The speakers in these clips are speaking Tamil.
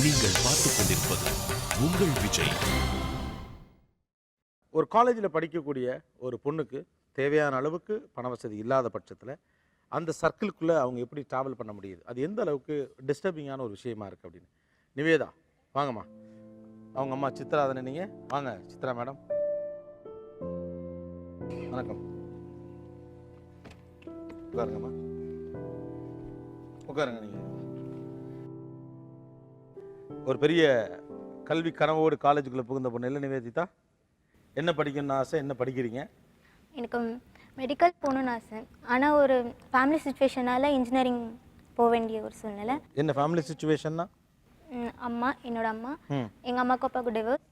நீங்கள் பார்த்துக் கொண்டிருப்பது உங்கள் விஜய். ஒரு காலேஜில் படிக்கக்கூடிய ஒரு பொண்ணுக்கு தேவையான அளவுக்கு பண வசதி இல்லாத பட்சத்தில் அந்த சர்க்கிள்குள்ளே அவங்க எப்படி ட்ராவல் பண்ண முடியுது, அது எந்த அளவுக்கு டிஸ்டர்பிங்கான ஒரு விஷயமா இருக்குது அப்படின்னு. நிவேதா வாங்கம்மா. அவங்க அம்மா சித்ரா தானே நீங்கள்? வாங்க சித்ரா மேடம். வணக்கம். உட்காருங்கம்மா, உட்காருங்க. நீங்கள் ஒரு பெரிய கல்வி கனவோடு காலேஜுக்குள்ளே புகுந்த பொண்ணு இல்லை நிவேதிதா? என்ன படிக்கணும்னு ஆசை, என்ன படிக்கிறீங்க? எனக்கு மெடிக்கல் போகணுன்னு ஆசை. ஆனால் ஒரு ஃபேமிலி சுச்சுவேஷனால் இன்ஜினியரிங் போக வேண்டிய ஒரு சூழ்நிலை. என்ன ஃபேமிலி சுச்சுவேஷன்னா? என்னோட அம்மா, எங்கள் அம்மாவுக்கு அப்பாவுக்கு டிவோர்ஸ்.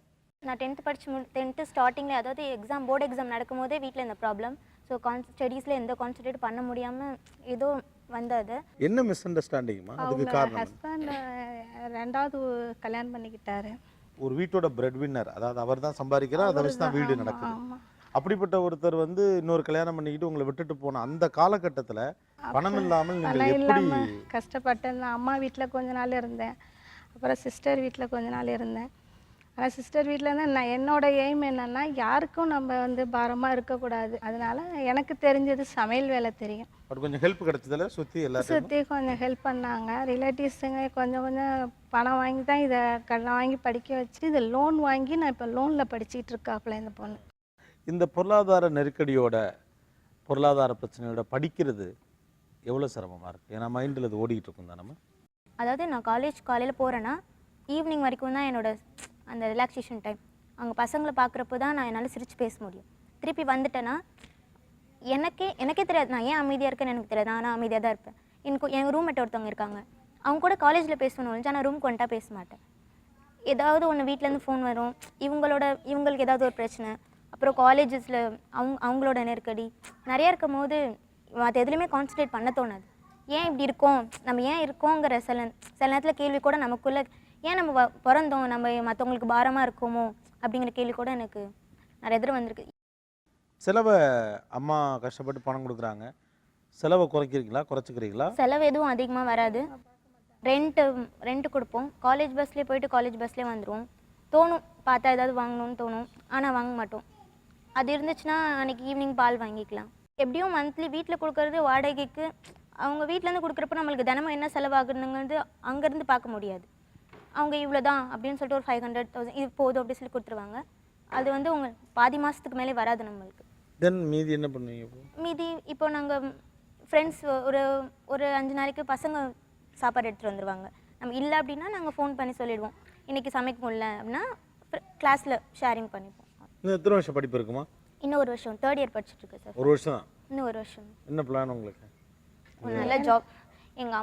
நான் 10th ஸ்டார்டிங்கில், அதாவது போர்டு எக்ஸாம் நடக்கும்போதே வீட்டில் இந்த ப்ராப்ளம். ஸோ ஸ்டடீஸில் எந்த கான்சன்ட்ரேட் பண்ண முடியாமல் ஏதோ வந்தது. என்ன மிஸ் அண்டர்ஸ்டாண்டிங்மா? அதுக்கு காரணம் ஹஸ்பண்ட் ரெண்டாவது கல்யாணம் பண்ணிக்கிட்டாரு. ஒரு வீட்டோட பிரெட் வின்னர், அதாவது அவர் தான் சம்பாதிக்கிறார், அதை வச்சு தான் வீடு நடக்குது. அப்படிப்பட்ட ஒருத்தர் வந்து இன்னொரு கல்யாணம் பண்ணிக்கிட்டு உங்களை விட்டுட்டு போன அந்த காலகட்டத்தில் பணம் இல்லாமல் நீங்கள் எப்படி கஷ்டப்பட்டேன்? அம்மா வீட்டில் கொஞ்ச நாள் இருந்தேன், அப்புறம் சிஸ்டர் வீட்டில் கொஞ்ச நாள் இருந்தேன். ஆனால் சிஸ்டர் வீட்டில் இருந்தால் நான் என்னோட எய்ம் என்னென்னா யாருக்கும் நம்ம வந்து பாரமாக இருக்கக்கூடாது. அதனால எனக்கு தெரிஞ்சது சமையல் வேலை தெரியும். பட் கொஞ்சம் ஹெல்ப் கிடைச்சதில்ல, சுற்றி கொஞ்சம் ஹெல்ப் பண்ணாங்க. ரிலேட்டிவ்ஸுங்க கொஞ்சம் பணம் வாங்கி தான் இதை கடன் வாங்கி படிக்க வச்சு, இதை லோன் வாங்கி நான் இப்போ லோனில் படிச்சுட்டு இருக்காப்புல இந்த பொண்ணு. இந்த பொருளாதார நெருக்கடியோட, பொருளாதார பிரச்சனையோட படிக்கிறது எவ்வளோ சிரமமாக இருக்குது? ஏன்னா மைண்டில் அது ஓடிக்கிட்டு இருக்கும் தான். நம்ம அதாவது நான் காலையில் போகிறேன்னா ஈவினிங் வரைக்கும் தான் என்னோட அந்த ரிலாக்ஸேஷன் டைம். அங்கே பசங்களை பார்க்குறப்போ தான் நான் என்னால் சிரித்து பேச முடியும். திருப்பி வந்துட்டேன்னா எனக்கே தெரியாது நான் ஏன் அமைதியாக இருக்கேன்னு எனக்கு தெரியாது. நான் அமைதியாக தான் இருப்பேன். எங்கள் ரூம்மேட் ஒருத்தவங்க இருக்காங்க, அவங்க கூட காலேஜில் பேசணும் ஒழிஞ்சு, ஆனால் ரூமுக்கு வந்துட்டா பேச மாட்டேன். ஏதாவது ஒன்று வீட்டிலேருந்து ஃபோன் வரும், இவங்களுக்கு ஏதாவது ஒரு பிரச்சனை, அப்புறம் காலேஜஸில் அவங்களோட நெருக்கடி நிறையா இருக்கும் போது அது எதுலையுமே கான்சன்ட்ரேட் பண்ண தோணாது. ஏன் இப்படி இருக்கோம், நம்ம ஏன் இருக்கோங்கிற சில நேரத்தில் கேள்வி கூட நமக்குள்ளே, ஏன் நம்ம பிறந்தோம், நம்ம மற்றவங்களுக்கு பாரமாக இருக்கோமோ அப்படிங்கிற கேள்வி கூட எனக்கு நிறைய எதிர வந்திருக்கு. செலவை அம்மா கஷ்டப்பட்டு பணம் கொடுக்குறாங்க, செலவை குறைச்சிக்கிறீங்களா? செலவு எதுவும் அதிகமாக வராது. ரெண்ட்டு கொடுப்போம். காலேஜ் பஸ்லேயே போயிட்டு காலேஜ் பஸ்லேயே வந்துடுவோம். தோணும் பார்த்தா ஏதாவது வாங்கணும்னு தோணும், ஆனால் வாங்க மாட்டோம். அது இருந்துச்சுன்னா அன்றைக்கி ஈவினிங் பால் வாங்கிக்கலாம். எப்படியும் மந்த்லி வீட்டில் கொடுக்குறது வாடகைக்கு, அவங்க வீட்டிலேருந்து கொடுக்குறப்ப நம்மளுக்கு தினமும் என்ன செலவாகுதுங்கிறது அங்கேருந்து பார்க்க முடியாது. அவங்க இவ்வளோ தான் அப்படின்னு சொல்லிட்டு ஒரு 500,000 இது போதும் அப்படி சொல்லி கொடுத்துருவாங்க. அது உங்கள் பாதி மாதத்துக்கு மேலே வராது நம்மளுக்கு. தென் மீதி என்ன பண்ணுவீங்க? மீதி இப்போ நாங்கள் ஃப்ரெண்ட்ஸ் ஒரு 5 நாளைக்கு பசங்க சாப்பாடு எடுத்துகிட்டு வந்துடுவாங்க. நம்ம இல்லை அப்படின்னா நாங்கள் ஃபோன் பண்ணி சொல்லிடுவோம், இன்றைக்கி சமைக்க முடியல அப்படின்னா கிளாஸில் ஷேரிங் பண்ணிப்போம். இன்னும் எத்தனை வருஷம் படிப்பு இருக்குமா? இன்னும் ஒரு வருஷம், 3rd இயர் படிச்சுட்ருக்கேன் சார். ஒரு வருஷம் தான்? இன்னும் ஒரு வருஷம். என்ன பிளான் உங்களுக்கு? ஒரு நல்ல ஜாப். எங்கள்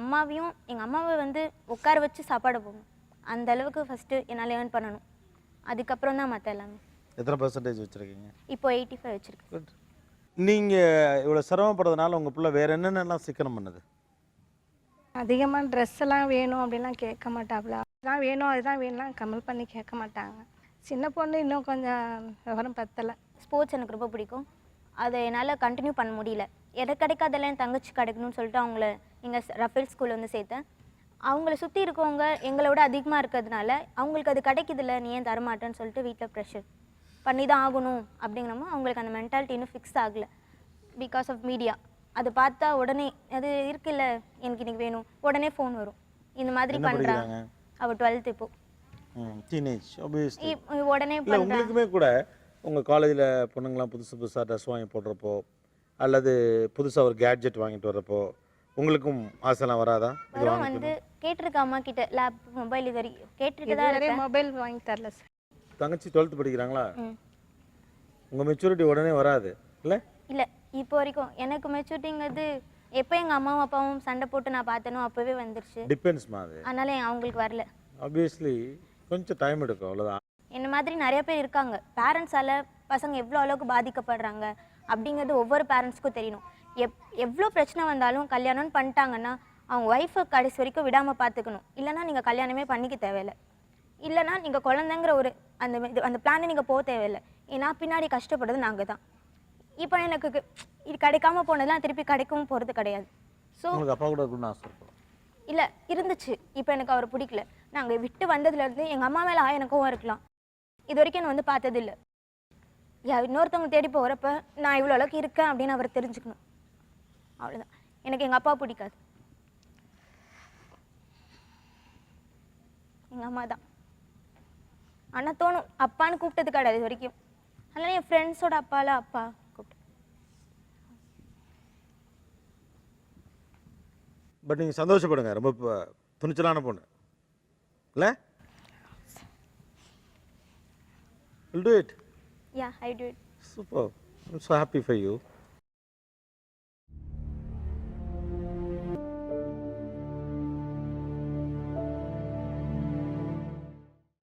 அம்மாவை உட்கார வச்சு சாப்பாடு போகணும், அந்த அளவுக்கு ஃபஸ்ட்டு என்னால் ஏர்ன் பண்ணணும். அதுக்கப்புறம் தான் மற்ற எல்லாமே. எத்தனை பர்சன்டேஜ் வச்சுருக்கீங்க? இப்போ 85 வச்சுருக்கேன். குட். நீங்கள் இவ்வளோ சிரமப்படுறதுனால உங்கள் பிள்ளை வேறு என்னென்னலாம் சிக்கனம் பண்ணுது? அதிகமாக ட்ரெஸ் எல்லாம் வேணும் அப்படின்லாம் கேட்க மாட்டாப்புல. அதுதான் வேணும் அதுதான் வேணும்லாம் கமல் பண்ணி கேட்க மாட்டாங்க. சின்ன பொண்ணு இன்னும் கொஞ்சம் விவரம் பத்தலை. ஸ்போர்ட்ஸ் எனக்கு ரொம்ப பிடிக்கும், அதை என்னால் கண்டினியூ பண்ண முடியல. எனக்கு கிடைக்காதெல்லாம் என் தங்கச்சி கிடைக்கணும்னு சொல்லிட்டு அவங்கள இங்கே ரஃபேல் ஸ்கூலில் சேர்த்தேன். அவங்கள சுற்றி இருக்கவங்க எங்களோட அதிகமாக இருக்கிறதுனால அவங்களுக்கு அது கிடைக்குதில்ல, நீ ஏன் தரமாட்டேன்னு சொல்லிட்டு வீட்டில் ப்ரெஷர் பண்ணி தான் ஆகணும் அப்படிங்கிறமோ அவங்களுக்கு அந்த மென்டாலிட்டி இன்னும் ஃபிக்ஸ் ஆகலை. Because of media. அது பார்த்தா உடனே அது இருக்குல்ல, எனக்கு இன்றைக்கி வேணும், உடனே ஃபோன் வரும். இந்த மாதிரி பண்ணுறாங்க. அவள் 12th இப்போ டீனேஜ். உடனே உங்களுக்குமே கூட உங்கள் காலேஜில் பொண்ணுங்களாம் புதுசாக ட்ரெஸ் வாங்கி போடுறப்போ அல்லது புதுசாக ஒரு கேட்ஜெட் வாங்கிட்டு வர்றப்போ உங்களுக்கும் ஆசைலாம் வராதா? கேட்டிருக்க அம்மா கிட்ட லேப் மொபைல் இது வரைக்கும் கேட்டிருக்கேன். மொபைல் வாங்கி தரல சார். தங்கச்சி 12th படிக்கிறாங்களா? உங்கள் மெச்சூரிட்டி உடனே வராது இல்லை? இல்லை, இப்போ வரைக்கும் எனக்கு மெச்சூரிட்டிங்கிறது எப்போ எங்கள் அம்மாவும் அப்பாவும் சண்டை போட்டு நான் பார்த்தேனோ அப்போவே வந்துருச்சு. டிபெண்ட்ஸ் மாதிரி. அதனால அவங்களுக்கு வரல. ஆப்வியஸ்லி கொஞ்சம் டைம் எடுக்கும், அவ்வளோதான். என்ன மாதிரி நிறைய பேர் இருக்காங்க. பேரண்ட்ஸால் பசங்க எவ்வளோ அளவுக்கு பாதிக்கப்படுறாங்க அப்படிங்கிறது ஒவ்வொரு பேரண்ட்ஸ்க்கும் தெரியணும். எவ்வளோ பிரச்சனை வந்தாலும் கல்யாணம்னு பண்ணிட்டாங்கன்னா அவங்க ஒய்ஃபை கடைசி வரைக்கும் விடாமல் பார்த்துக்கணும். இல்லைனா நீங்கள் கல்யாணமே பண்ணிக்க தேவையில்லை, இல்லைனா நீங்கள் குழந்தைங்கிற ஒரு அந்த பிளானை நீங்கள் போக தேவையில்லை. ஏன்னா பின்னாடி கஷ்டப்படுறது நாங்கள் தான். இப்போ எனக்கு இது கிடைக்காம போனதெல்லாம் திருப்பி கிடைக்கவும் போகிறது கிடையாது. ஸோ அப்பா கூட இருக்கணும்னு ஆசை. இல்லை இருந்துச்சு, இப்போ எனக்கு அவரை பிடிக்கல. நாங்கள் விட்டு வந்ததுலேருந்து எங்கள் அம்மா மேலே ஆயிரம் கோவம் இருக்கலாம், இது வரைக்கும் என்னை வந்து பார்த்ததில்ல. இன்னொருத்தவங்க தேடி போகிறப்ப நான் இவ்வளோ அளவுக்கு இருக்கேன் அப்படின்னு அவர் தெரிஞ்சுக்கணும், அவ்வளோதான். எனக்கு எங்கள் அப்பா பிடிக்காது, எங்கள் அம்மா தான். ஆனால் தோணும், அப்பான்னு கூப்பிட்டது கிடையாது இது வரைக்கும். அதனால என் ஃப்ரெண்ட்ஸோட அப்பால அப்பா கூப்பிட்டு. பட் நீங்கள் சந்தோஷப்படுங்க, ரொம்ப துணிச்சலான பொண்ணு இல்லை? Will do it. Yeah, I do it. Super. I'm so happy for you.